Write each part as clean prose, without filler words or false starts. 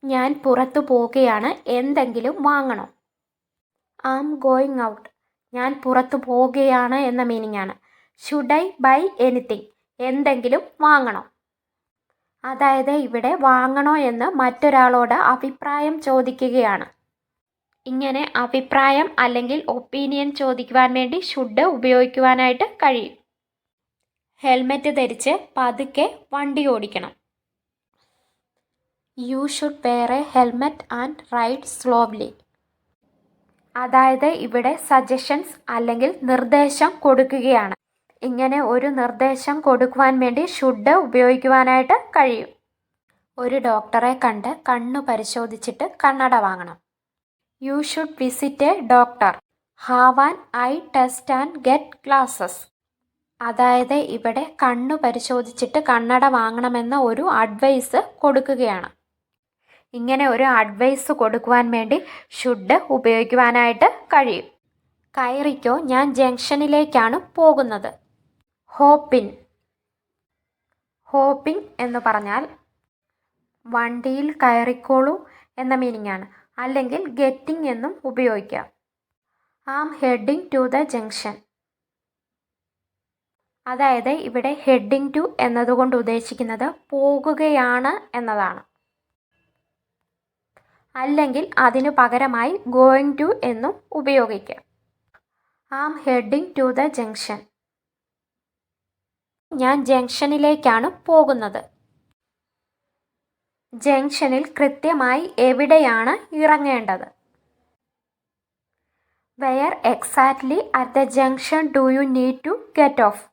ഞാൻ പുറത്തു പോകുകയാണ്, എന്തെങ്കിലും വാങ്ങണോ? I am going out. ഞാൻ പുറത്തു പോകുകയാണ് എന്ന മീനിങ് ആണ്. Should I buy anything? എന്തെങ്കിലും വാങ്ങണോ? അതായത് ഇവിടെ വാങ്ങണോ എന്ന് മറ്റൊരാളോട് അഭിപ്രായം ചോദിക്കുകയാണ്. ഇങ്ങനെ അഭിപ്രായം അല്ലെങ്കിൽ ഒപ്പീനിയൻ ചോദിക്കുവാൻ വേണ്ടി ഷുഡ് ഉപയോഗിക്കുവാനായിട്ട് കഴിയും. ഹെൽമെറ്റ് ധരിച്ച് പതുക്കെ വണ്ടി ഓടിക്കണം. You should wear a helmet and ride slowly. അതായത് ഇവിടെ സജഷൻസ് അല്ലെങ്കിൽ നിർദ്ദേശം കൊടുക്കുകയാണ്. ഇങ്ങനെ ഒരു നിർദ്ദേശം കൊടുക്കുവാൻ വേണ്ടി ഷുഡ് ഉപയോഗിക്കുവാനായിട്ട് കഴിയും. ഒരു ഡോക്ടറെ കണ്ട് കണ്ണു പരിശോധിച്ചിട്ട് കണ്ണട വാങ്ങണം. You should visit A doctor. Have an eye test and get glasses. അതായത് ഇവിടെ കണ്ണു പരിശോധിച്ചിട്ട് കണ്ണട വാങ്ങണമെന്ന ഒരു അഡ്വൈസ് കൊടുക്കുകയാണ്. ഇങ്ങനെ ഒരു അഡ്വൈസ് കൊടുക്കുവാൻ വേണ്ടി ഷുഡ് ഉപയോഗിക്കുവാനായിട്ട് കഴിയും. കയറിക്കോ, ഞാൻ ജംഗ്ഷനിലേക്കാണ് പോകുന്നത്. ഹോപ്പിൻ. ഹോപ്പിൻ എന്ന് പറഞ്ഞാൽ വണ്ടിയിൽ കയറിക്കോളൂ എന്ന മീനിങ് ആണ്. അല്ലെങ്കിൽ ഗെറ്റിംഗ് എന്നും ഉപയോഗിക്കാം. I am heading to the junction. അതായത് ഇവിടെ ഹെഡിങ് ടു എന്നതുകൊണ്ട് ഉദ്ദേശിക്കുന്നത് പോകുകയാണ് എന്നതാണ്. അല്ലെങ്കിൽ അതിനു പകരമായി ഗോയിങ് ടു എന്നും ഉപയോഗിക്കാം. I am heading to the junction. ഞാൻ ജംഗ്ഷനിലേക്കാണ് പോകുന്നത്. ജംഗ്ഷനിൽ കൃത്യമായി എവിടെയാണ് ഇറങ്ങേണ്ടത്? Where exactly at the junction do you need to get off?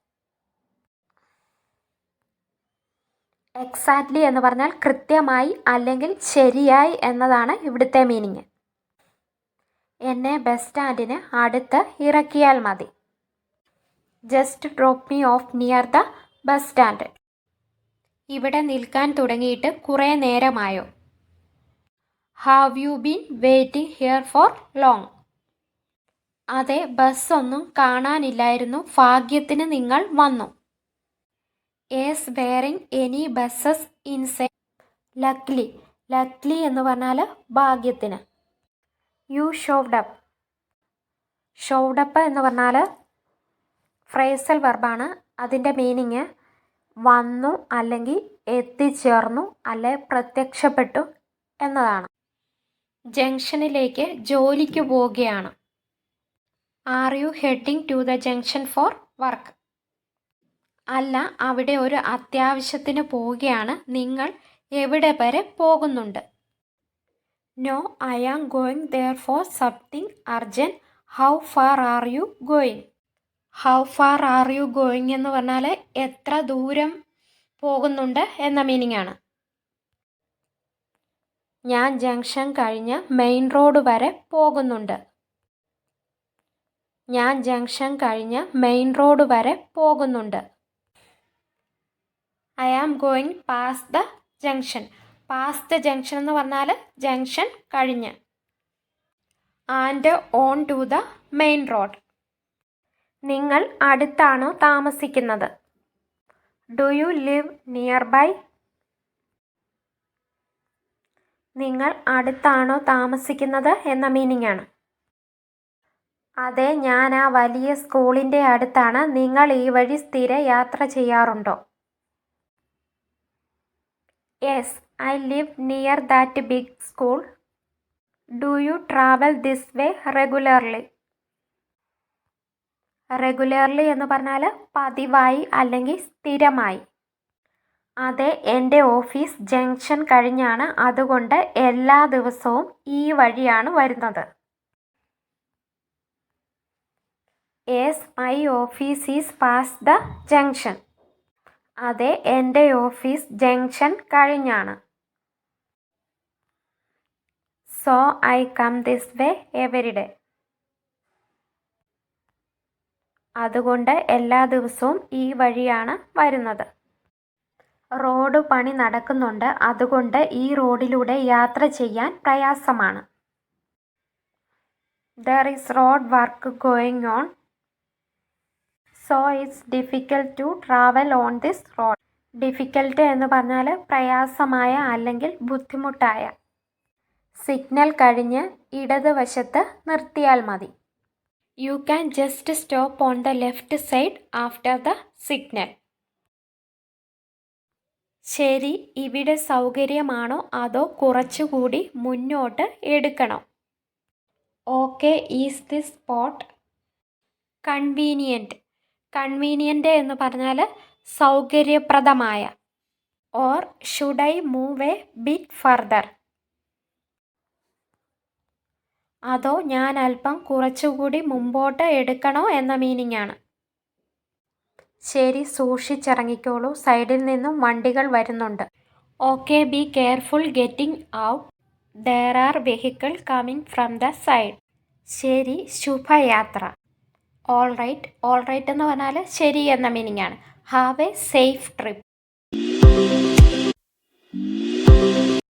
Exactly എന്ന് പറഞ്ഞാൽ കൃത്യമായി അല്ലെങ്കിൽ ശരിയായി എന്നതാണ് ഇവിടുത്തെ മീനിങ്. എന്നെ ബസ് സ്റ്റാൻഡിന് അടുത്ത് ഇറക്കിയാൽ മതി. Just drop me off near the bus stand. ഇവിടെ നിൽക്കാൻ തുടങ്ങിയിട്ട് കുറേ നേരമായോ? Have you been waiting here for long? അതെ, ബസ്സൊന്നും കാണാനില്ലായിരുന്നു, ഭാഗ്യത്തിന് നിങ്ങൾ വന്നു. Is wearing any buses inside? Luckily. Luckily എന്ന് പറഞ്ഞാൽ ഭാഗ്യത്തിന്. You showed up. Showed up എന്ന് പറഞ്ഞാൽ ഫ്രേസൽ വെർബാണ്. അതിൻ്റെ മീനിങ് വന്നു അല്ലെങ്കിൽ എത്തിച്ചേർന്നു അല്ലെ പ്രത്യക്ഷപ്പെട്ടു എന്നതാണ്. ജംഗ്ഷനിലേക്ക് ജോലിക്ക് പോവുകയാണ്. Are you heading to the junction for work? അല്ല, അവിടെ ഒരു അത്യാവശ്യത്തിന് പോവുകയാണ്. നിങ്ങൾ എവിടെ വരെ പോകുന്നുണ്ട്? No, I am going there for something urgent. How far are you going? How far are you going എന്ന് പറഞ്ഞാൽ എത്ര ദൂരം പോകുന്നുണ്ട് എന്ന മീനിങ് ആണ്. ഞാൻ ജംഗ്ഷൻ കഴിഞ്ഞ് മെയിൻ റോഡ് വരെ പോകുന്നുണ്ട്. ഞാൻ ജംഗ്ഷൻ കഴിഞ്ഞ് മെയിൻ റോഡ് വരെ പോകുന്നുണ്ട്. I am going pass the junction. Pass the junction എന്ന് പറഞ്ഞാൽ ജംഗ്ഷൻ കഴിഞ്ഞ്. And on to the main road. നിങ്ങൾ അടുത്താണോ താമസിക്കുന്നത്? Do you live nearby? നിങ്ങൾ അടുത്താണോ താമസിക്കുന്നത് എന്ന മീനിങ് ആണ്. അതെ, ഞാൻ ആ വലിയ സ്കൂളിൻ്റെ അടുത്താണ്. നിങ്ങൾ ഈ വഴി സ്ഥിര യാത്ര ചെയ്യാറുണ്ടോ? Yes, I live near that big school. Do you travel this way regularly? Regularly എന്ന് പറഞ്ഞാൽ പതിവായി അല്ലെങ്കിൽ സ്ഥിരമായി. അതെ, എൻ്റെ ഓഫീസ് ജംഗ്ഷൻ കഴിഞ്ഞാണ്, അതുകൊണ്ട് എല്ലാ ദിവസവും ഈ വഴിയാണ് വരുന്നത്. Yes, my office is pass the junction. അതെ, എൻ്റെ ഓഫീസ് ജംഗ്ഷൻ കഴിഞ്ഞാണ്. So I come this way every day. അതുകൊണ്ട് എല്ലാ ദിവസവും ഈ വഴിയാണ് വരുന്നത്. റോഡ് പണി നടക്കുന്നുണ്ട്, അതുകൊണ്ട് ഈ റോഡിലൂടെ യാത്ര ചെയ്യാൻ പ്രയാസമാണ്. There is road work going on, so it's difficult to travel on this road. Difficult എന്ന് പറഞ്ഞാൽ പ്രയാസമായ അല്ലെങ്കിൽ ബുദ്ധിമുട്ടായ. സിഗ്നൽ കഴിഞ്ഞ് ഇടതുവശത്ത് നിർത്തിയാൽ മതി. You can just stop on the left side after the signal. ശരി, ഇവിടെ സൗകര്യമാണോ അതോ കുറച്ചുകൂടി മുന്നോട്ട് എടുക്കണോ? Okay, is this spot convenient? Convenient എന്ന് പറഞ്ഞാൽ സൗകര്യപ്രദമായ. Or should I move A bit further? അതോ ഞാൻ അല്പം കുറച്ചുകൂടി മുമ്പോട്ട് എടുക്കണോ എന്ന മീനിങ് ആണ്. ശരി, സൂക്ഷിച്ചിറങ്ങിക്കോളൂ, സൈഡിൽ നിന്നും വണ്ടികൾ വരുന്നുണ്ട്. Okay, be careful getting out, there are vehicle coming from the side. ശരി, ശുഭയാത്ര. ഓൾ റൈറ്റ് എന്ന് പറഞ്ഞാൽ ശരി എന്ന മീനിങ് ആണ്. Have A safe trip.